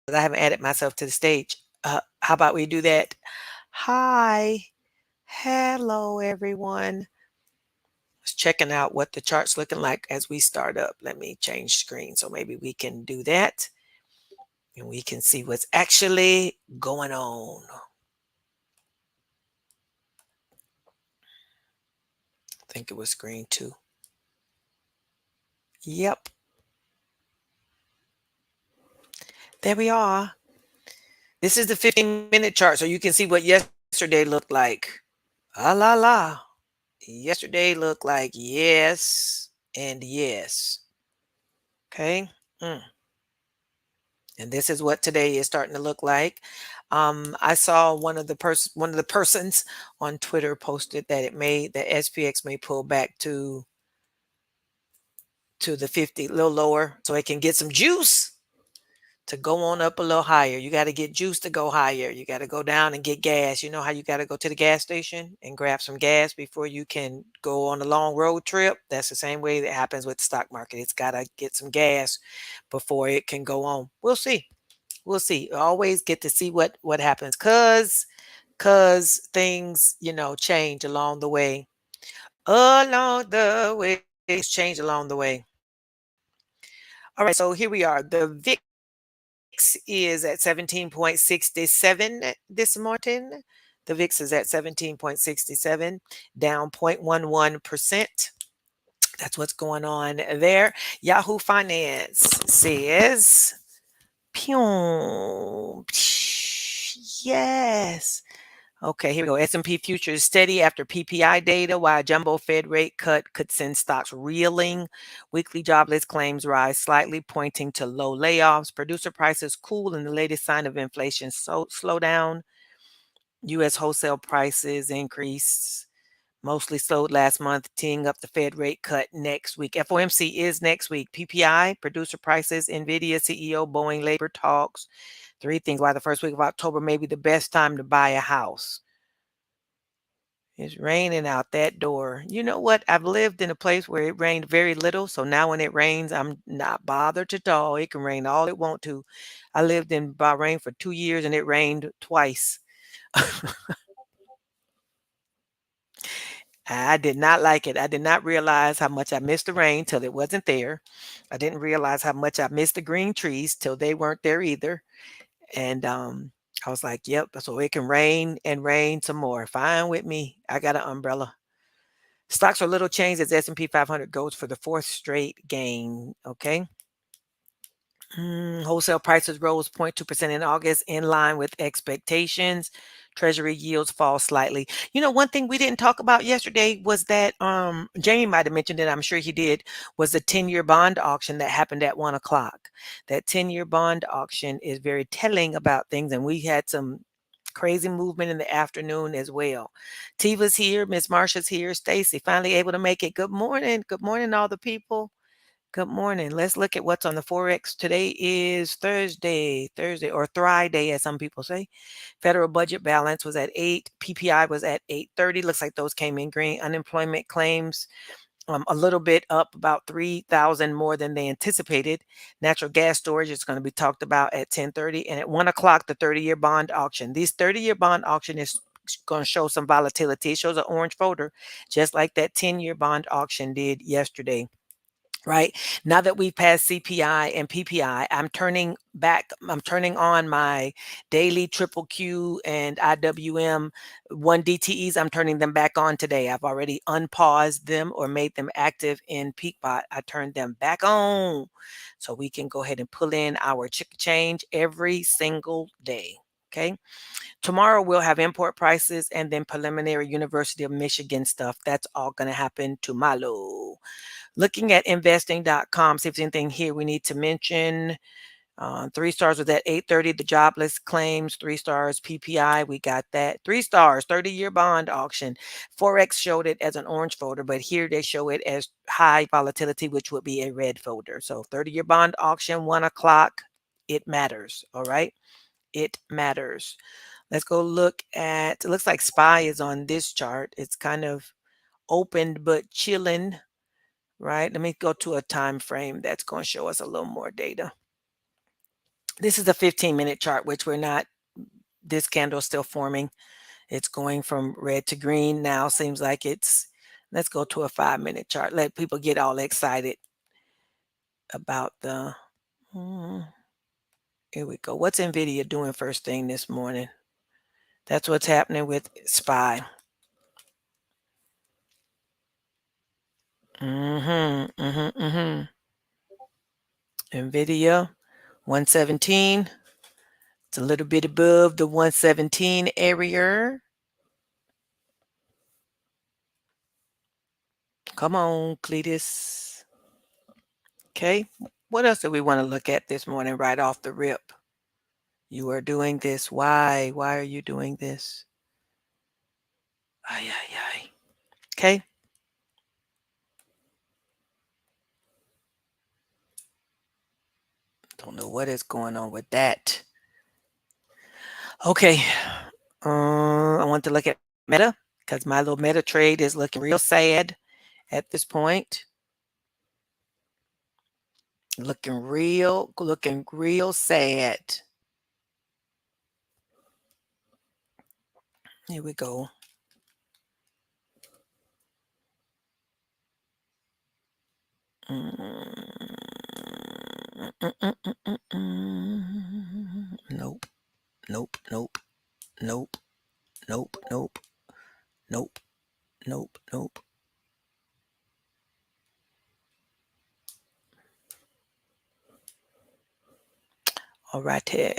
I haven't added myself to the stage. How about we do that? Hi. Hello, everyone. Just checking out what the chart's looking like as we start up. Let me change screen so maybe we can do that and we can see what's actually going on. I think it was screen two. Yep, there we are. This is the 15-minute chart, so you can see what yesterday looked like. Ah la la. Yesterday looked like yes and yes. Okay. Mm. And this is what today is starting to look like. I saw one of the persons on Twitter posted that that SPX may pull back to the 50, a little lower, so it can get some juice to go on up a little higher. You got to get juice to go higher. You got to go down and get gas. You know how you got to go to the gas station and grab some gas before you can go on a long road trip? That's the same way that happens with the stock market. It's got to get some gas before it can go on. We'll see. We'll see. Always get to see what happens, cuz things, change along the way. Along the way, things change along the way. All right, so here we are. The VIX is at 17.67 this morning. The VIX is at 17.67, down 0.11%. That's what's going on there. Yahoo Finance says, pew, yes. Okay, here we go. S&P futures steady after PPI data, while jumbo Fed rate cut could send stocks reeling. Weekly jobless claims rise slightly, pointing to low layoffs. Producer prices cool in the latest sign of inflation slowdown. U.S. wholesale prices increased, mostly slowed last month, teeing up the Fed rate cut next week. FOMC is next week. PPI, producer prices, NVIDIA CEO, Boeing labor talks. Three things why the first week of October may be the best time to buy a house. It's raining out that door. You know what? I've lived in a place where it rained very little. So now when it rains, I'm not bothered at all. It can rain all it want to. I lived in Bahrain for 2 years and it rained twice. I did not like it. I did not realize how much I missed the rain till it wasn't there. I didn't realize how much I missed the green trees till they weren't there either. And I was like, yep, so it can rain and rain some more. Fine with me. I got an umbrella. Stocks are little changed as S&P 500 goes for the fourth straight gain. Okay. Wholesale prices rose 0.2% in August, in line with expectations. Treasury yields fall slightly. One thing we didn't talk about yesterday was that Jamie might have mentioned it, I'm sure he did, was the 10-year bond auction that happened at 1 o'clock. That 10-year bond auction is very telling about things, and we had some crazy movement in the afternoon as well. Tiva's here, Miss Marsha's here, Stacy finally able to make it. Good morning. Good morning, all the people. Good morning. Let's look at what's on the Forex. Today is Thursday or Friday, as some people say. Federal budget balance was at 8. PPI was at 830. Looks like those came in green. Unemployment claims a little bit up, about 3,000 more than they anticipated. Natural gas storage is going to be talked about at 10:30, and at 1 o'clock, the 30-year bond auction. This 30-year bond auction is going to show some volatility. It shows an orange folder, just like that 10-year bond auction did yesterday. Right now that we've passed CPI and PPI, I'm turning on my daily triple Q and IWM 1 DTEs. I'm turning them back on today. I've already unpaused them or made them active in Peakbot. I turned them back on so we can go ahead and pull in our change every single day. Okay. Tomorrow we'll have import prices and then preliminary University of Michigan stuff. That's all going to happen tomorrow. Looking at investing.com, see if there's anything here we need to mention. 3 stars was at 8:30. The jobless claims, 3 stars. PPI, we got that. 3 stars, 30-year bond auction. Forex showed it as an orange folder, but here they show it as high volatility, which would be a red folder. So 30-year bond auction, 1 o'clock. It matters. All right. It matters. Let's go look at, it looks like SPY is on this chart. It's kind of opened but chilling. Right? Let me go to a time frame that's going to show us a little more data. This is a 15-minute chart, which we're not, this candle is still forming. It's going from red to green now. Seems like it's, let's go to a 5-minute chart. Let people get all excited about the, hmm, here we go. What's NVIDIA doing first thing this morning? That's what's happening with SPY. NVIDIA 117. It's a little bit above the 117 area. Come on, Cletus. Okay. What else do we want to look at this morning right off the rip? You are doing this. Why? Why are you doing this? Ay, ay, ay. Okay. Don't know what is going on with that. Okay. I want to look at Meta because my little Meta trade is looking real sad at this point. Looking real sad. Here we go. Nope. Nope. Nope. Nope. Nope. Nope. Nope. Nope. Nope. All right here.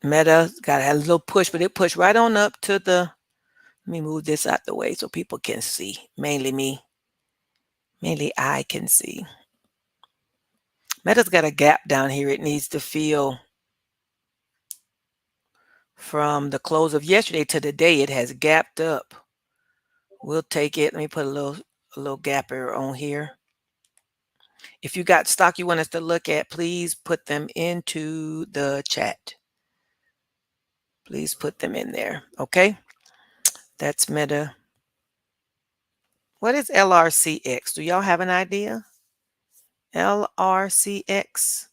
Meta got a little push, but it pushed right on up to the, let me move this out the way so people can see. Mainly me. Mainly I can see. Meta's got a gap down here it needs to fill. From the close of yesterday to today, it has gapped up. We'll take it. Let me put a little gapper on here. If you got stock you want us to look at, please put them into the chat. Please put them in there. Okay. That's Meta. What is LRCX? Do y'all have an idea? LRCX?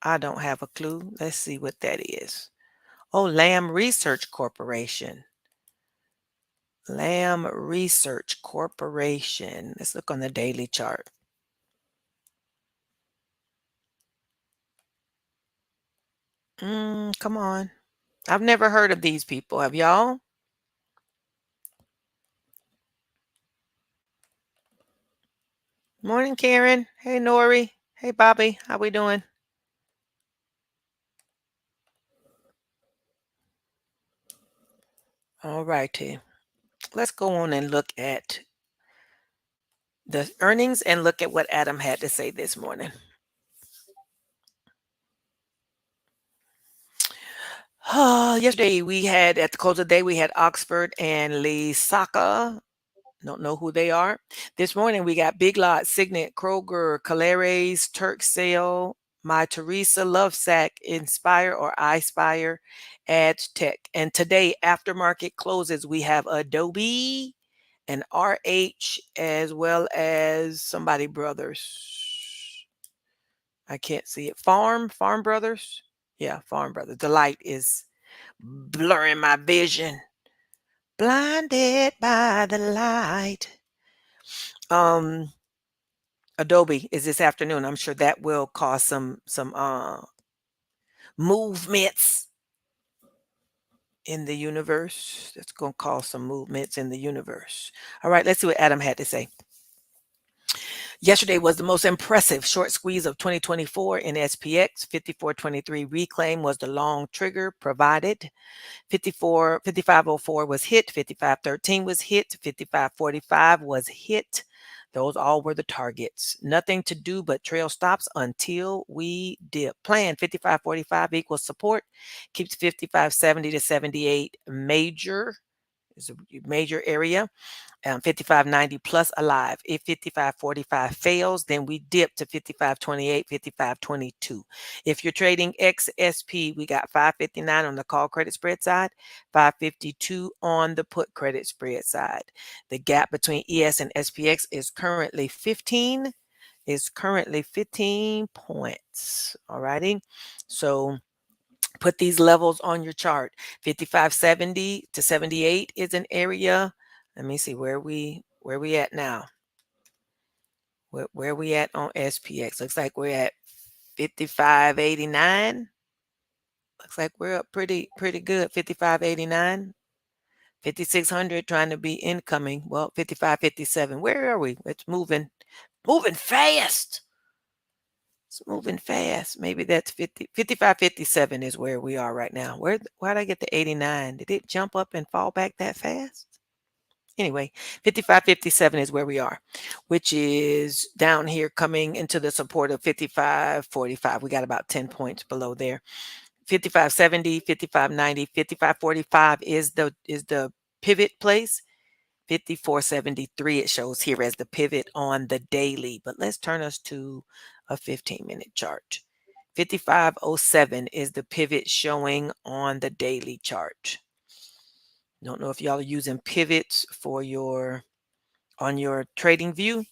I don't have a clue. Let's see what that is. Oh, Lamb Research Corporation. Lamb Research Corporation. Let's look on the daily chart. Come on. I've never heard of these people. Have y'all? Morning, Karen. Hey, Nori. Hey, Bobby. How we doing? All righty. Let's go on and look at the earnings and look at what Adam had to say this morning. Yesterday we had, at the close of the day, we had Oxford and Lisaka. Don't know who they are. This morning we got Big Lot, Signet, Kroger, Caleres, Turkcell, My Teresa, Lovesac, Inspire or iSpire, Ads Tech. And today, after market closes, we have Adobe and RH as well as somebody brothers. I can't see it. Farm Brothers. Yeah, Farm Brothers. The light is blurring my vision. Blinded by the light. Adobe is this afternoon. I'm sure that will cause some movements in the universe. That's going to cause some movements in the universe. All right, let's see what Adam had to say. Yesterday was the most impressive short squeeze of 2024 in SPX. 54.23 reclaim was the long trigger provided. 55.04 was hit. 55.13 was hit. 55.45 was hit. Those all were the targets. Nothing to do but trail stops until we dip. Plan 55.45 equals support. Keeps 55.70 to 78 major. Is a major area. 55.90 plus alive. If 55.45 fails, then we dip to 55.28, 55.22. If you're trading XSP, we got 5.59 on the call credit spread side, 5.52 on the put credit spread side. The gap between ES and SPX is currently 15. is currently 15 points. All righty. So put these levels on your chart. 55.70 to 78 is an area. Let me see where we at now. Where we at on SPX? Looks like we're at 55.89. Looks like we're up pretty good. 55.89. 5600 trying to be incoming. Well, 55.57. Where are we? It's moving fast. It's moving fast. Maybe that's 55.57 is where we are right now. Why'd I get to 89? Did it jump up and fall back that fast? Anyway, 55.57 is where we are, which is down here coming into the support of 55.45. We got about 10 points below there. 55.70, 55.90, 55.45 is the pivot place. 54.73 it shows here as the pivot on the daily, but let's turn us to a 15-minute chart. 55.07 is the pivot showing on the daily chart. Don't know if y'all are using pivots for on your trading view,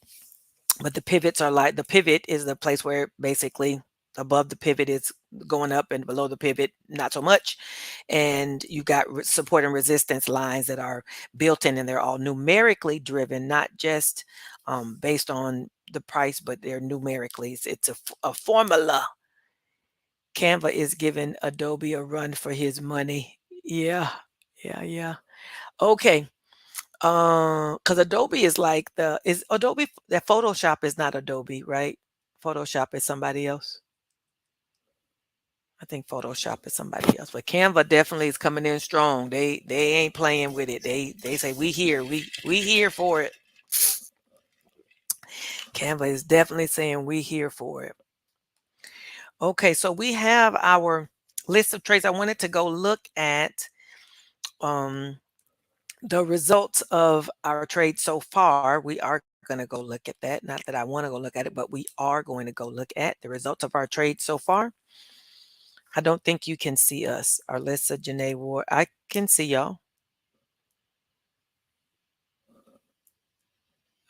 but the pivots are like, the pivot is the place where basically above the pivot is going up and below the pivot not so much, and you got support and resistance lines that are built in, and they're all numerically driven, not just based on the price, but they're numerically. It's a formula. Canva is giving Adobe a run for his money. Yeah, yeah. Okay. Because Adobe is like is Adobe, that Photoshop is not Adobe, right? Photoshop is somebody else. I think Photoshop is somebody else, but Canva definitely is coming in strong. They ain't playing with it. They say we here, we here for it. Canva is definitely saying we here for it. Okay, so we have our list of trades. I wanted to go look at um the results of our trade so far. We are going to go look at that. Not that I want to go look at it, but we are going to go look at the results of our trade so far. I don't think you can see us. Arlissa, Janae Ward. I can see y'all.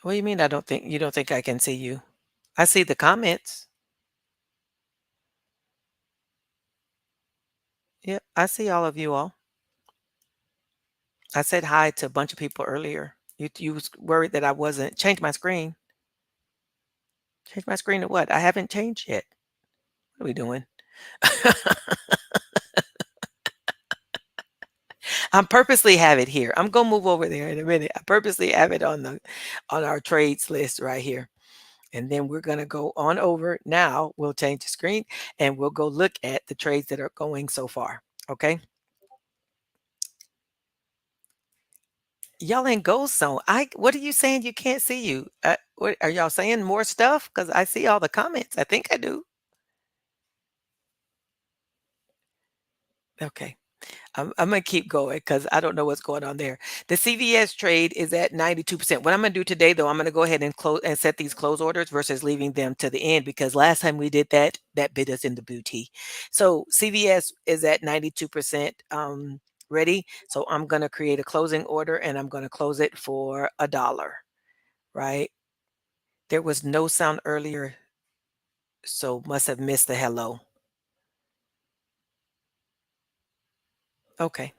What do you mean? You don't think I can see you? I see the comments. Yep, I see all of you all. I said hi to a bunch of people earlier. You was worried that I wasn't. Change my screen. Change my screen to what? I haven't changed yet. What are we doing? I'm purposely have it here. I'm gonna move over there in a minute. I purposely have it on our trades list right here. And then we're gonna go on over. Now we'll change the screen and we'll go look at the trades that are going so far. Okay. Y'all in ghost zone. What are you saying? You can't see you. What are y'all saying more stuff? Because I see all the comments. I think I do. Okay. I'm gonna keep going because I don't know what's going on there. The CVS trade is at 92%. What I'm gonna do today, though, I'm gonna go ahead and close and set these close orders versus leaving them to the end, because last time we did that, that bit us in the booty. So CVS is at 92% ready. So I'm gonna create a closing order and I'm gonna close it for $1. Right? There was no sound earlier, so must have missed the hello. Okay.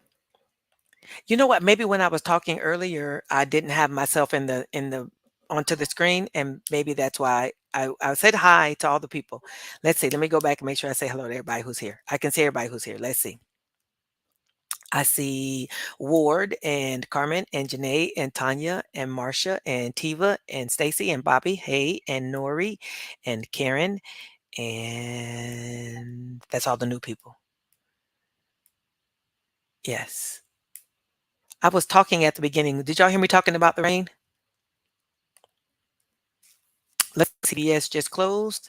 You know what? Maybe when I was talking earlier, I didn't have myself in the onto the screen, and maybe that's why I said hi to all the people. Let's see. Let me go back and make sure I say hello to everybody who's here. I can see everybody who's here. Let's see. I see Ward and Carmen and Janae and Tanya and Marcia and Tiva and Stacy and Bobby, hey, and Nori and Karen, and that's all the new people. Yes. I was talking at the beginning. Did y'all hear me talking about the rain? Let's see, CBS just closed.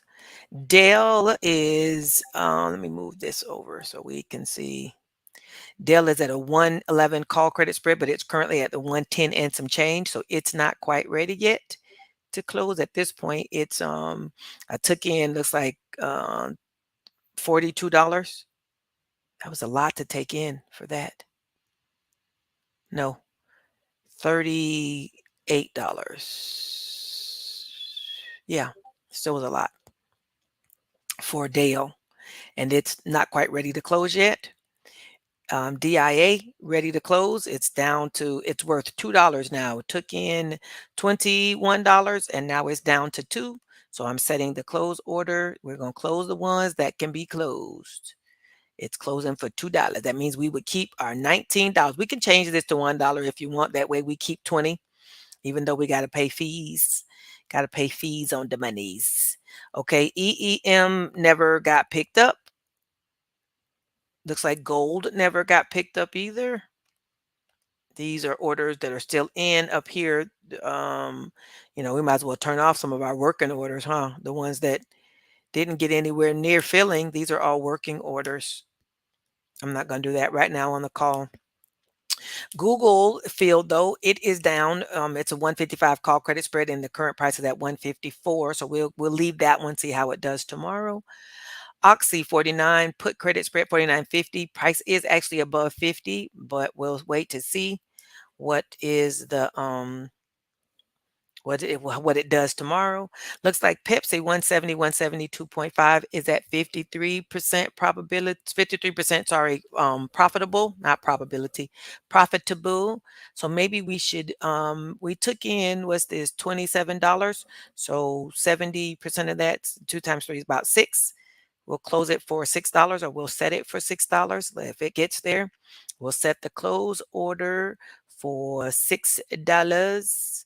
Dell is, let me move this over so we can see. Dell is at a 111 call credit spread, but it's currently at the 110 and some change. So it's not quite ready yet to close at this point. It's, I took in, looks like $42. That was a lot to take in for that. No, $38. Yeah. Still was a lot for Dale, and it's not quite ready to close yet. DIA ready to close. It's down to it's worth $2 now. It took in $21 and now it's down to 2. So I'm setting the close order. We're going to close the ones that can be closed. It's closing for $2. That means we would keep our $19. We can change this to $1 if you want. That way we keep 20, even though we got to pay fees. Got to pay fees on the monies. Okay, EEM never got picked up. Looks like gold never got picked up either. These are orders that are still in up here. We might as well turn off some of our working orders, huh? The ones that didn't get anywhere near filling. These are all working orders. I'm not going to do that right now on the call. Google field though, it is down. It's a 155 call credit spread, and the current price is at 154. So we'll leave that one, see how it does tomorrow. Oxy 49 put credit spread 49.50. Price is actually above 50, but we'll wait to see what is the what it does tomorrow. Looks like Pepsi 170 172.5 is at 53% probability, 53%, sorry, profitable, not probability, profitable. So maybe we should we took in, what's this, $27. So 70% of that, 2 times 3 is about 6. We'll close it for $6, or we'll set it for $6. If it gets there, we'll set the close order for $6.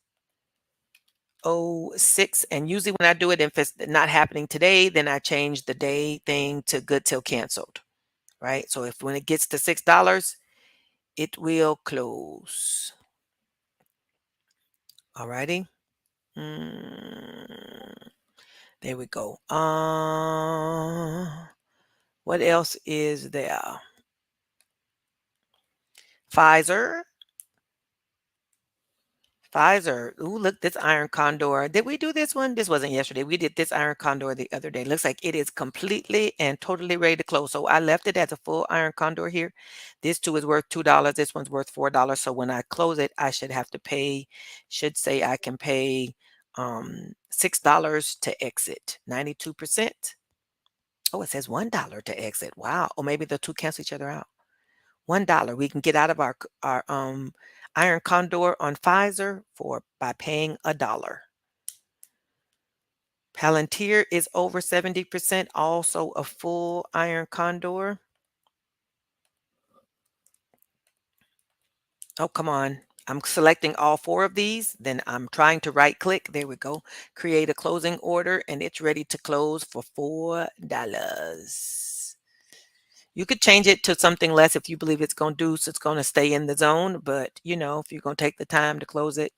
06. And usually when I do it, if it's not happening today, then I change the day thing to good till canceled, right? So if when it gets to $6, it will close. All righty. There we go. What else is there? Pfizer. Ooh, look, this iron condor. Did we do this one? This wasn't yesterday. We did this iron condor the other day. Looks like it is completely and totally ready to close. So I left it as a full iron condor here. This too is worth $2. This one's worth $4. So when I close it, I should have to pay, should say I can pay $6 to exit. 92%. Oh, it says $1 to exit. Wow. Or maybe the two cancel each other out. $1. We can get out of our iron condor on Pfizer by paying $1. Palantir is over 70%, also a full iron condor. Oh, come on. I'm selecting all 4 of these. Then I'm trying to right click. There we go. Create a closing order, and it's ready to close for $4. You could change it to something less if you believe it's going to do, so it's going to stay in the zone. But, if you're going to take the time to close it,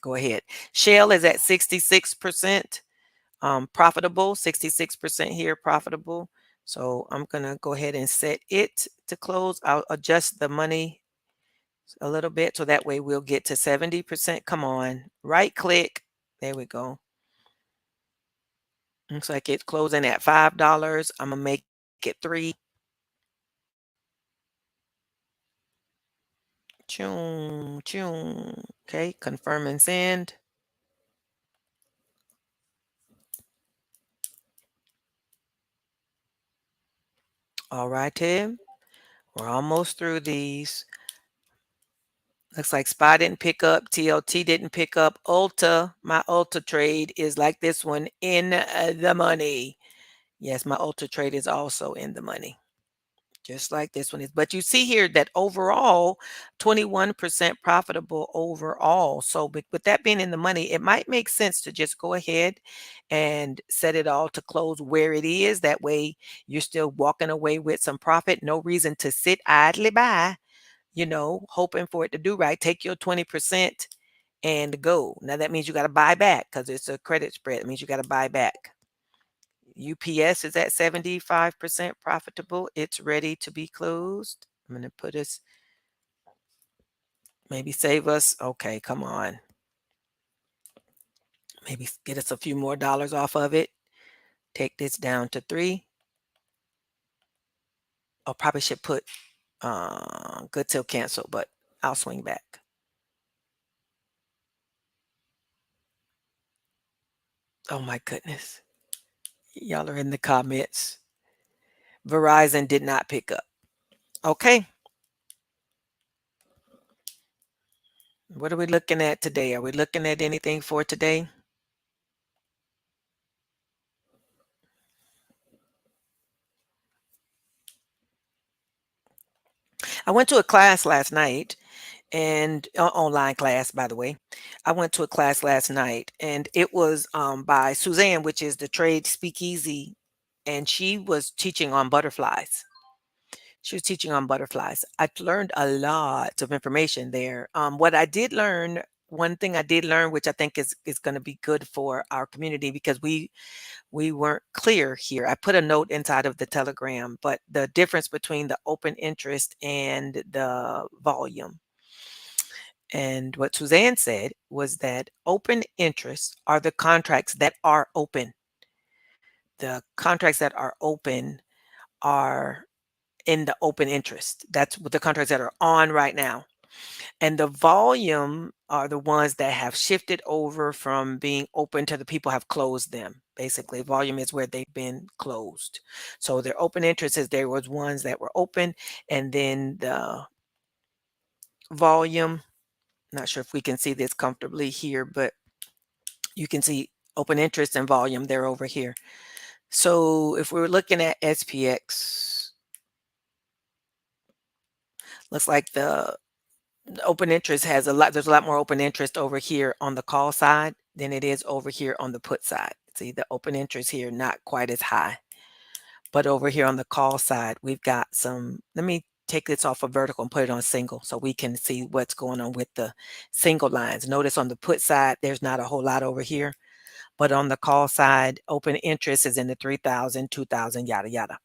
go ahead. Shell is at 66% profitable, 66% here profitable. So I'm going to go ahead and set it to close. I'll adjust the money a little bit so that way we'll get to 70%. Come on, right click. There we go. Looks like it's closing at $5. I'm going to make it 3. Choom, choom. Okay, confirm and send. All right, Tim. We're almost through these. Looks like SPY didn't pick up. TLT didn't pick up. Ulta, my Ulta trade is like this one in the money. Yes, my Ulta trade is also in the money, just like this one is. But you see here that overall, 21% profitable overall. So with that being in the money, it might make sense to just go ahead and set it all to close where it is. That way you're still walking away with some profit. No reason to sit idly by, hoping for it to do right. Take your 20% and go. Now that means you got to buy back because it's a credit spread. It means you got to buy back. UPS is at 75% profitable. It's ready to be closed. I'm going to put us, maybe save us. Okay, come on. Maybe get us a few more dollars off of it. Take this down to 3. I probably should put good till cancel, but I'll swing back. Oh my goodness. Y'all are in the comments. Verizon did not pick up. Okay. What are we looking at today? Are we looking at anything for today? I went to a class last night and online class, by the way. I went to a class last night and it was by Suzanne, which is the trade speakeasy, and she was teaching on butterflies. She was teaching on butterflies. I learned a lot of information there. What I did learn, one thing I did learn, which I think is going to be good for our community because we weren't clear here. I put a note inside of the telegram, but the difference between the open interest and the volume. And what Suzanne said was that open interests are the contracts that are open. The contracts that are open are in the open interest. That's what the contracts that are on right now. And the volume are the ones that have shifted over from being open to the people have closed them. Basically, volume is where they've been closed. So their open interest is there was ones that were open, and then the volume, not sure if we can see this comfortably here, but you can see open interest and volume, they're over here. So if we were looking at SPX, looks like the open interest has a lot, there's a lot more open interest over here on the call side than it is over here on the put side. See, the open interest here not quite as high, but over here on the call side, we've got some, let me take this off of vertical and put it on single so we can see what's going on with the single lines. Notice on the put side, there's not a whole lot over here, but on the call side, open interest is in the 3,000, 2,000, yada, yada.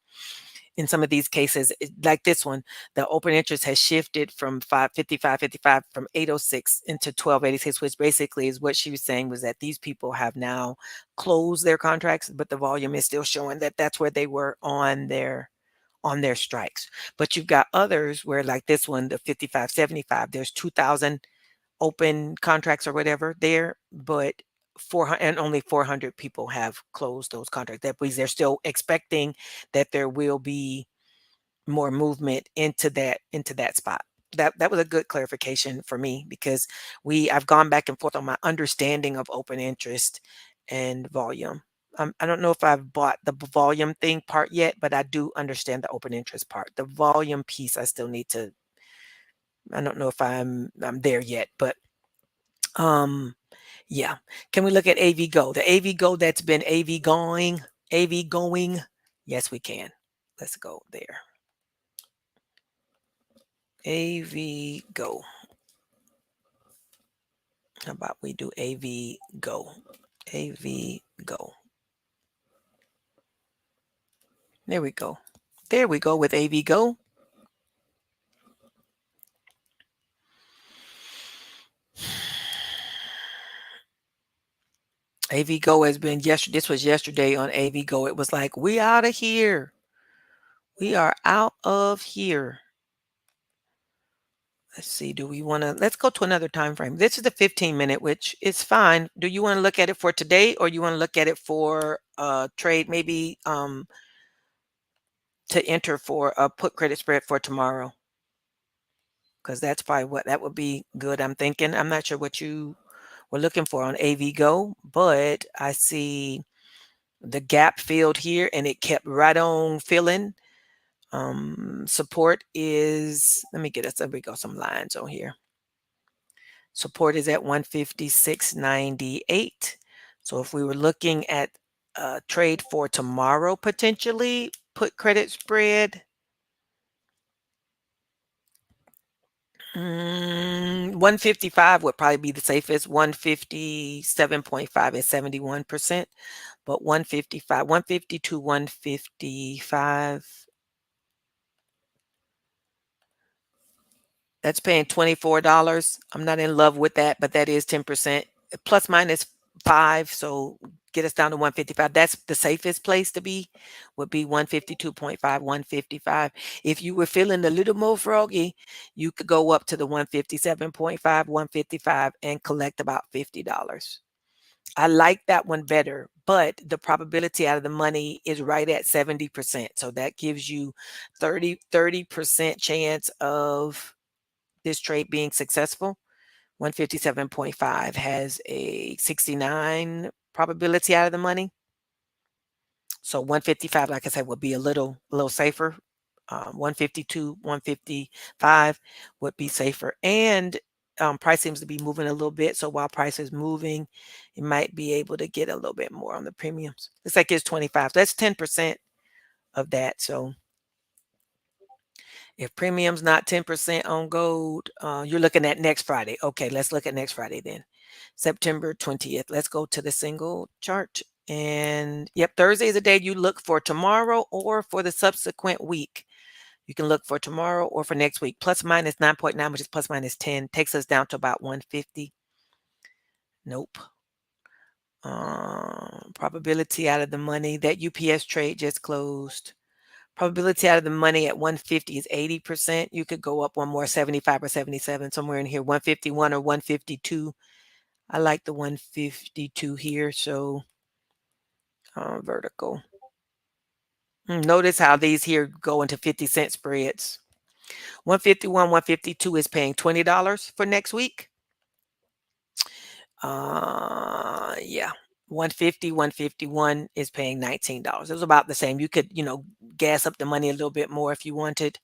In some of these cases, like this one, the open interest has shifted from 555.55 from 806 into 1286, which basically is what she was saying was that these people have now closed their contracts, but the volume is still showing that that's where they were on their strikes. But you've got others where like this one, the 55.75, there's 2,000 open contracts or whatever there, but 400 and only 400 people have closed those contracts. That means they're still expecting that there will be more movement into that spot. That was a good clarification for me because I've gone back and forth on my understanding of open interest and volume. I don't know if I've bought the volume thing part yet, but I do understand the open interest part. The volume piece, I still need to. I don't know if I'm there yet, but um, yeah. Can we look at AV Go? The AV Go that's been AV going. Yes, we can. Let's go there. AV Go. How about we do AV Go? AV Go. There we go. There we go with AV Go. AV Go has been yesterday. This was yesterday on AV Go. It was like, we out of here. We are out of here. Let's see. Do we want to? Let's go to another time frame. This is the 15-minute, which is fine. Do you want to look at it for today, or you want to look at it for trade, maybe to enter for a put credit spread for tomorrow? Because that's probably what that would be good. I'm thinking. I'm not sure what you were looking for on AV Go, but I see the gap filled here, and it kept right on filling. Support is, let me get us, there we go, some lines on here. Support is at 156.98. So if we were looking at a trade for tomorrow, potentially put credit spread, 155 would probably be the safest. 157.5 is 71%, but 155, 152, 155. That's paying $24. I'm not in love with that, but that is 10%, plus minus 5. So get us down to 155. That's the safest place to be, would be 152.5, 155. If you were feeling a little more froggy, you could go up to the 157.5, 155 and collect about $50. I like that one better, but the probability out of the money is right at 70%. So that gives you 30% chance of this trade being successful. 157.5 has a 69 probability out of the money. So 155, like I said, would be a little safer. 152, 155 would be safer. And price seems to be moving a little bit. So while price is moving, you might be able to get a little bit more on the premiums. Looks like it's 25. So that's 10% of that. So if premium's not 10% on gold, you're looking at next Friday. Okay, let's look at next Friday then. September 20th. Let's go to the single chart. And yep, Thursday is the day you look for tomorrow or for the subsequent week. You can look for tomorrow or for next week. Plus minus 9.9, which is plus minus 10, takes us down to about 150. Nope. Probability out of the money. That UPS trade just closed. Probability out of the money at 150 is 80%. You could go up one more, 75 or 77, somewhere in here, 151 or 152. I like the 152 here. So vertical. Notice how these here go into 50-cent spreads. 151, 152 is paying $20 for next week. Yeah. 150, 151 is paying $19. It was about the same. You could, gas up the money a little bit more if you wanted.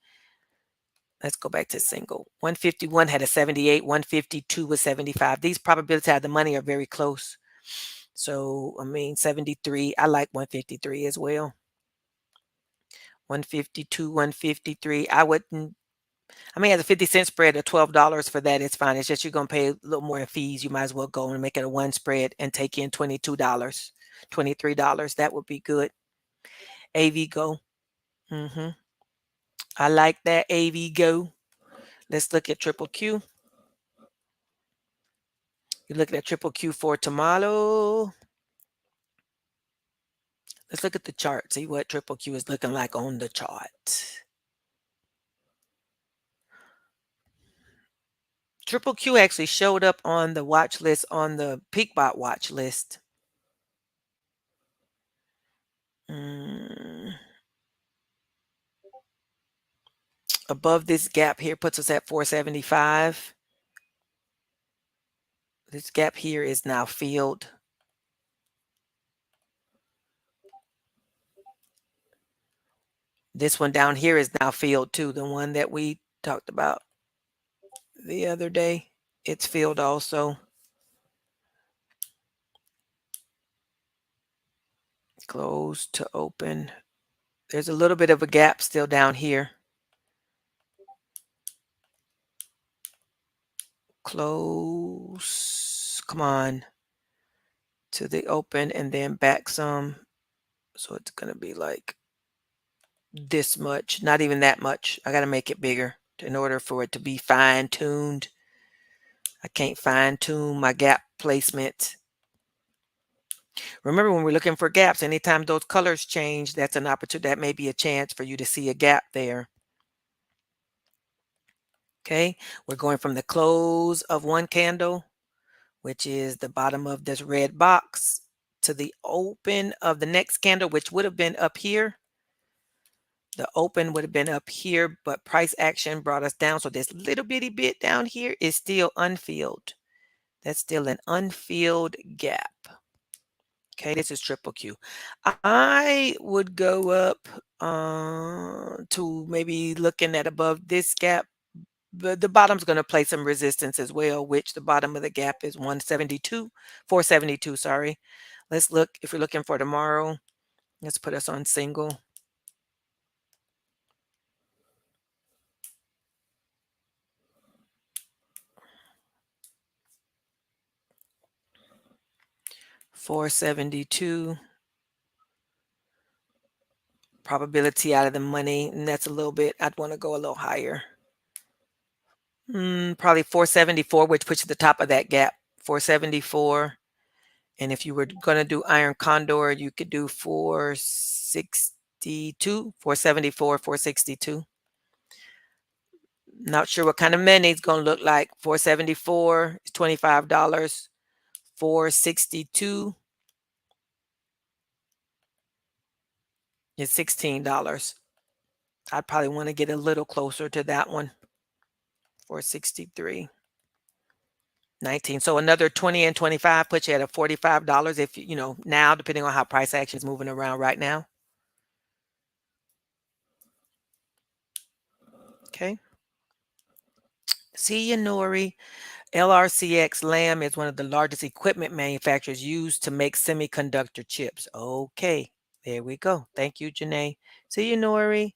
Let's go back to single. 151 had a 78, 152 was 75. These probabilities out of the money are very close. So, 73, I like 153 as well. 152, 153. As a 50-cent spread of $12 for that, it's fine. It's just you're going to pay a little more in fees. You might as well go and make it a one spread and take in $22, $23. That would be good. AV go. I like that AV go. Let's look at triple Q. You're looking at triple Q for tomorrow. Let's look at the chart, see what triple Q is looking like on the chart. Triple Q actually showed up on the watch list, on the Peakbot watch list. Above this gap here puts us at 475. This gap here is now filled. This one down here is now filled too. The one that we talked about the other day, it's filled also. Close to open. There's a little bit of a gap still down here. Close. Come on. To the open and then back some. So it's going to be like this much, not even that much. I got to make it bigger in order for it to be fine-tuned. I can't fine-tune my gap placement. Remember, when we're looking for gaps, anytime those colors change, that's an opportunity. That may be a chance for you to see a gap there. Okay, we're going from the close of one candle, which is the bottom of this red box, to the open of the next candle, which would have been up here. The open would have been up here, but price action brought us down. So this little bitty bit down here is still unfilled. That's still an unfilled gap. Okay, this is triple Q. I would go up to maybe looking at above this gap. The bottom's going to play some resistance as well, which the bottom of the gap is 172, 472, sorry. Let's look, if you're looking for tomorrow, let's put us on single. $472. Probability out of the money, and that's a little bit, I'd want to go a little higher. Probably 474, which puts you at the top of that gap. 474. And if you were going to do iron condor, you could do 462, 474, 462. Not sure what kind of money it's going to look like. 474 is $25. 462 is $16. I'd probably want to get a little closer to that one. 463. 19. So another 20 and 25 puts you at a $45 if now, depending on how price action is moving around right now. Okay. See you, Nori. LRCX Lam is one of the largest equipment manufacturers used to make semiconductor chips. Okay. There we go. Thank you, Janae. See you, Nori.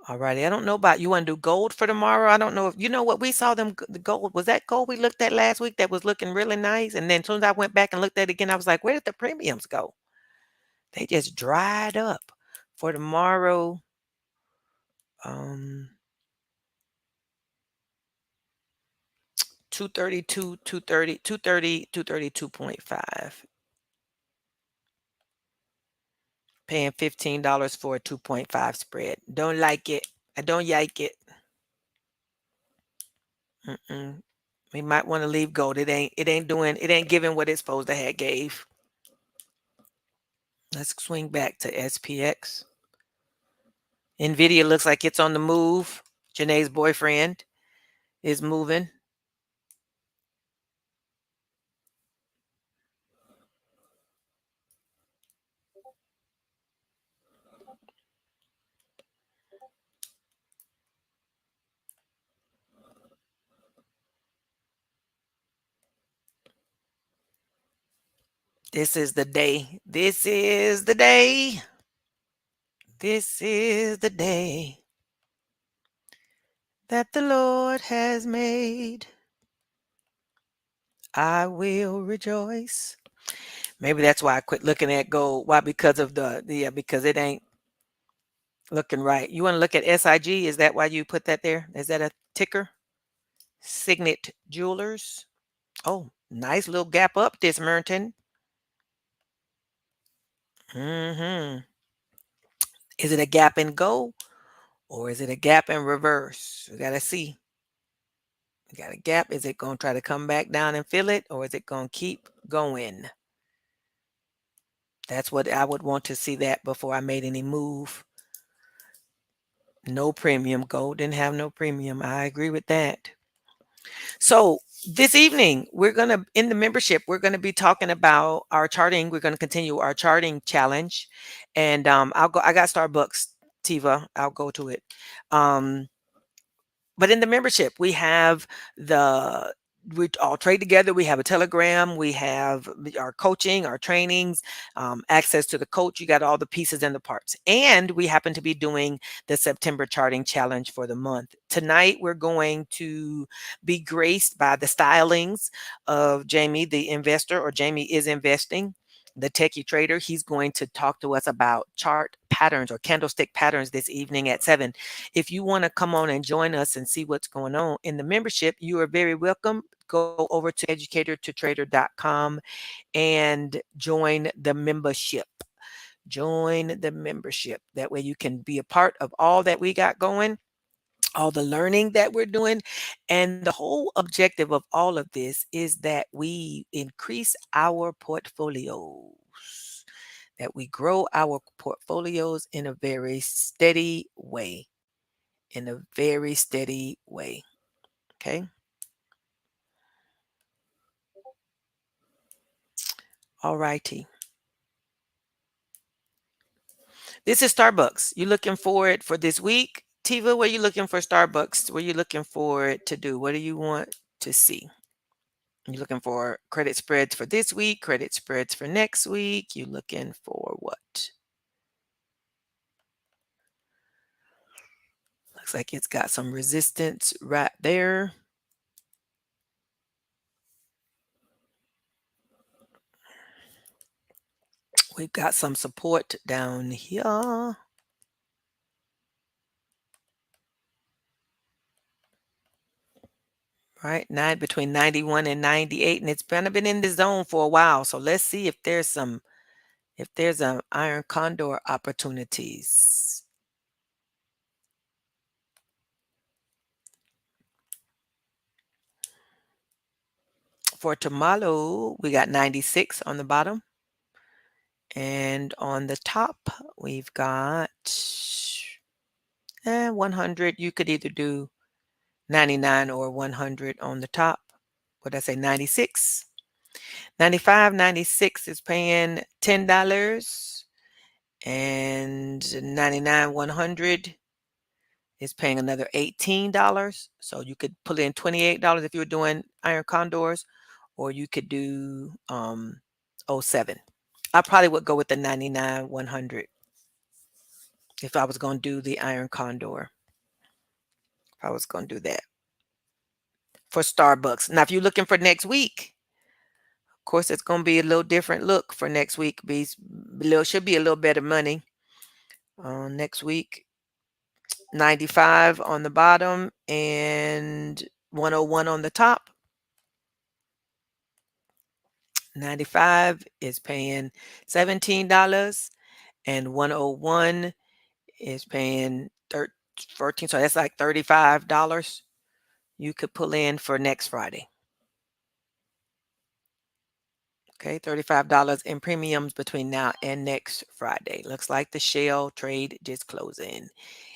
All righty. I don't know about you want to do gold for tomorrow. I don't know if you know what we saw them the gold. Was that gold we looked at last week that was looking really nice? And then as soon as I went back and looked at it again, I was like, where did the premiums go? They just dried up. For tomorrow, um 232, 230, 230, 232.5. Paying $15 for a 2.5 spread. Don't like it. I don't like it. Mm-mm. We might want to leave gold. It ain't giving what it's supposed to have gave. Let's swing back to SPX. Nvidia looks like it's on the move. Janae's boyfriend is moving. This is the day. This is the day. This is the day that the Lord has made. I will rejoice. Maybe that's why I quit looking at gold. Why? Because of because it ain't looking right. You want to look at SIG? Is that why you put that there? Is that a ticker? Signet Jewelers. Oh, nice little gap up this Merton. Mm-hmm. Is it a gap in gold or is it a gap in reverse? We gotta see. We got a gap. Is it gonna try to come back down and fill it, or is it gonna keep going? That's what I would want to see that before I made any move. No premium. Gold didn't have no premium. I agree with that. So this evening, in the membership, we're gonna be talking about our charting. We're gonna continue our charting challenge, and I'll go. I got Starbucks, Tiva. I'll go to it. Um, but in the membership, we all trade together. We have a Telegram. We have our coaching, our trainings, access to the coach. You got all the pieces and the parts. And we happen to be doing the September charting challenge for the month. Tonight, we're going to be graced by the stylings of Jamie, the investor, or Jamie is investing, the techie trader. He's going to talk to us about chart patterns or candlestick patterns this evening at 7. If you want to come on and join us and see what's going on in the membership, you are very welcome. Go over to educatortotrader.com and join the membership. Join the membership. That way you can be a part of all that we got going, all the learning that we're doing. And the whole objective of all of this is that we increase our portfolios, that we grow our portfolios in a very steady way. In a very steady way. Okay. All righty. This is Starbucks. You looking for it for this week? Tiva, what are you looking for Starbucks? What are you looking for it to do? What do you want to see? You looking for credit spreads for this week, credit spreads for next week? You looking for what? Looks like it's got some resistance right there. We've got some support down here. Right, between 91 and 98, and it's kind of been in the zone for a while. So let's see if there's a iron condor opportunities. For tomorrow, we got 96 on the bottom. And on the top, we've got 100. You could either do 99 or 100 on the top. What did I say? 96. 95, 96 is paying $10. And 99, 100 is paying another $18. So you could put in $28 if you were doing iron condors, or you could do '07. I probably would go with the 99, 100 if I was going to do the iron condor. If I was going to do that for Starbucks. Now, if you're looking for next week, of course, it's going to be a little different look for next week. Should be a little better money next week. 95 on the bottom and 101 on the top. 95 is paying $17 and 101 is paying 14. So that's like $35 you could pull in for next Friday. Okay, $35 in premiums between now and next Friday. Looks like the shell trade just closing.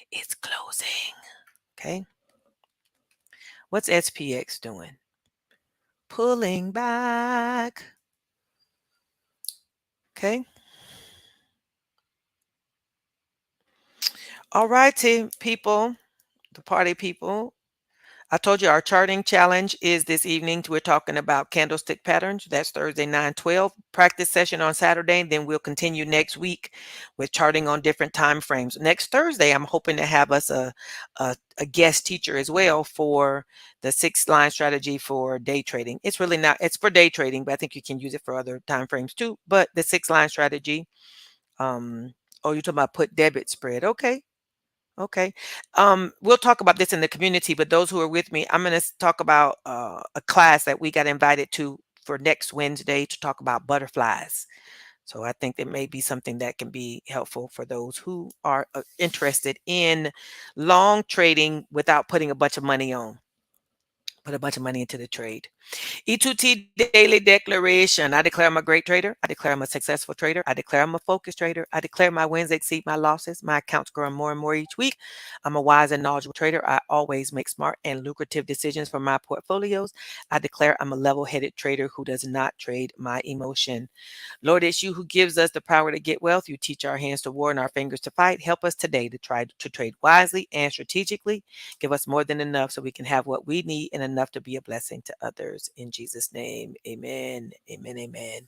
It's closing. Okay. What's SPX doing? Pulling back. Okay. All righty, people, the party people. I told you our charting challenge is this evening. We're talking about candlestick patterns. That's Thursday, 9/12. Practice session on Saturday. Then we'll continue next week with charting on different time frames. Next Thursday, I'm hoping to have us a guest teacher as well for the 6-line strategy for day trading. It's really not, it's for day trading, but I think you can use it for other time frames too. But the 6-line strategy, oh, you're talking about put debit spread. Okay. Okay. We'll talk about this in the community, but those who are with me, I'm going to talk about a class that we got invited to for next Wednesday to talk about butterflies. So I think it may be something that can be helpful for those who are interested in long trading without putting a bunch of money on, put a bunch of money into the trade. E2T daily declaration. I declare I'm a great trader. I declare I'm a successful trader. I declare I'm a focused trader. I declare my wins exceed my losses. My accounts growing more and more each week. I'm a wise and knowledgeable trader. I always make smart and lucrative decisions for my portfolios. I declare I'm a level-headed trader who does not trade my emotion. Lord, it's you who gives us the power to get wealth. You teach our hands to war and our fingers to fight. Help us today to try to trade wisely and strategically. Give us more than enough so we can have what we need and enough to be a blessing to others. In Jesus' name, amen, amen, amen.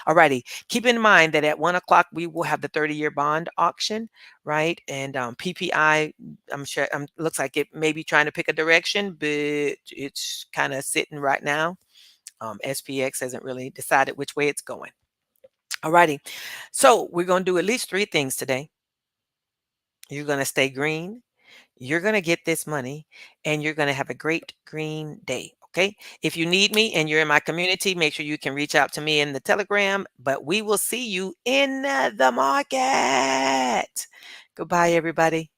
All righty. Keep in mind that at 1 o'clock, we will have the 30-year bond auction, right? And PPI, I'm sure, looks like it may be trying to pick a direction, but it's kind of sitting right now. SPX hasn't really decided which way it's going. All righty. So we're going to do at least 3 things today. You're going to stay green. You're going to get this money and you're going to have a great green day. Okay. If you need me and you're in my community, make sure you can reach out to me in the Telegram, but we will see you in the market. Goodbye, everybody.